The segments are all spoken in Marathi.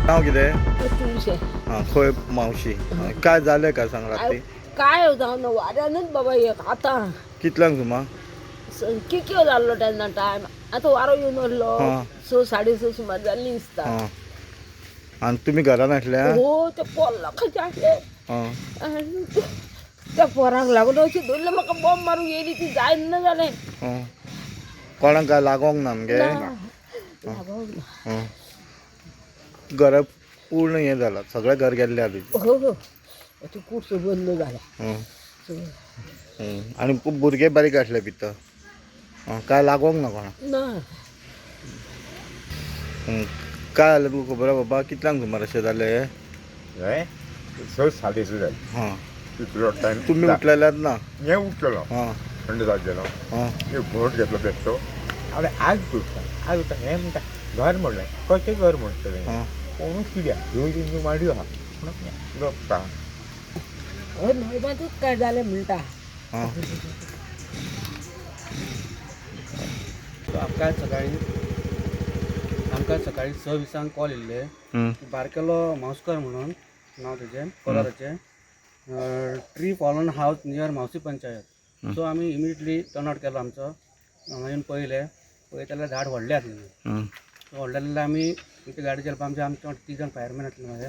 नाव कितें? तुळशे. हां खंय मावशी? काय जालें काय सांग राती? काय जावन वाऱ्यानूच बाबा एक आतां कितल्यांक सुमार? किक्यो जाल्लो तेन्ना टायम. आतां वारो येवन व्हरलो हां. 6:30 सुमार जाल्ली दिसता. हां आनी तुमी घरान आसल्या? हो ते पोल्ला खंयचे आसले. हां आनी त्या पोरांक लागून अशी धरलें म्हाका बॉम्ब मारूंक येयली ती जायना जालें. हां कोणाक काय लागोंक ना मगे? लागोंक ना. हां घरा पूर्ण हें जालां, सगळें घर गेल्लें आतां. हो हो ती खूब बंद जाल्या. आनी खूब भुरगे बारीक आसले भितर. काय लागोंक ना कोणाक? ना काय जालें तुका खबर आहा बाबा? कितल्यांक सुमार अशें जालें? हय 6:30 जालें हां तितलो टायम तुमी उठलेल्यात ना? हें उठलेलो हां थंड जात गेलो हां एक घोट घेतलो बेश्टो हांवें आग उठता हें म्हणटा घर म्हणलें कशें घर म्हणटलें हां कोणूच कित्याक ह्यो तेंच्यो माडयो आहा म्हणून गप्पा हय नोव्यातूच काय जालें म्हणटा. हां आमकां सकाळी 6:20 कॉल येयल्ले बारकेलो मावस्कर म्हणून नांव तेजें कोलाराचें ट्री फॉलन हावस नियर मावसी पंचायत. सो आमी इमिडियटली टर्न आवट केलो आमचो हांगा येवन पळयता जाल्यार झाड व्हडलें आसलें. व्हडलें जाल्यार आमी ते गाडी चलपा आमचे 3 जाण फायरमॅन आसले म्हाजे,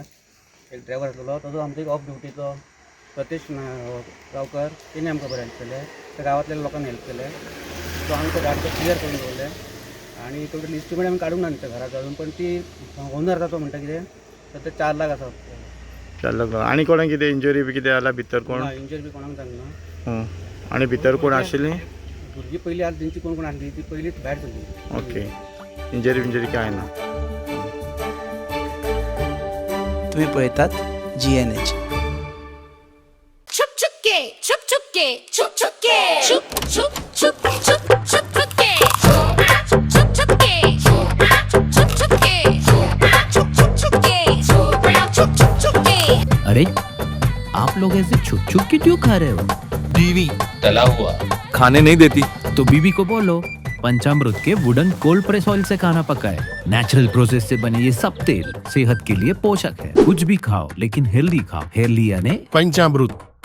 एक ड्रायव्हर आसलो तसो आमचो एक ऑफ ड्युटीचो सतीश गांवकर तेणी आमकां बरें हेल्प केलें. त्या गांवांतल्या लोकांनी हेल्प केलें. सो आमी त्या गाडीचें क्लियर करून दवरलें आनी टोटल इस्टिमेट आमी काडूंक ना त्या घराचो अजून, पण ती ओनर आसा तो म्हणटा कितें सध्या 4 लाख आसा. 4 लाख. आनी कोणाक कितें इंजरी बी कितें जाला भितर कोण? इंजरी बी कोणाक जावना. आनी भितर कोण आशिल्लीं? भुरगीं पयलीं आतां तेंची कोण आसली ती पयलींच भायर सरली. ओके इंजरी काय ना. तुम्ही पळयतात GNH. छुप छुप के छुप छुप के छुप छुप के छुप छुप छुप छुप छुप छुप के छुप छुप छुप के छुप छुप छुप के छुप छुप छुप के छुप छुप छुप के. अरे आप लोग ऐसे छुप छुप के क्यों खा रहे हो? बीवी तला हुआ खाने नहीं देती तो बीबी को बोलो पंचामृत के वुडन कोल्ड प्रेस ऑयल से खाना पकाए. नेचुरल प्रोसेस से बने ये सब तेल सेहत के लिए पोषक है. कुछ भी खाओ लेकिन हेल्दी खाओ. हेल्दी यानी पंचामृत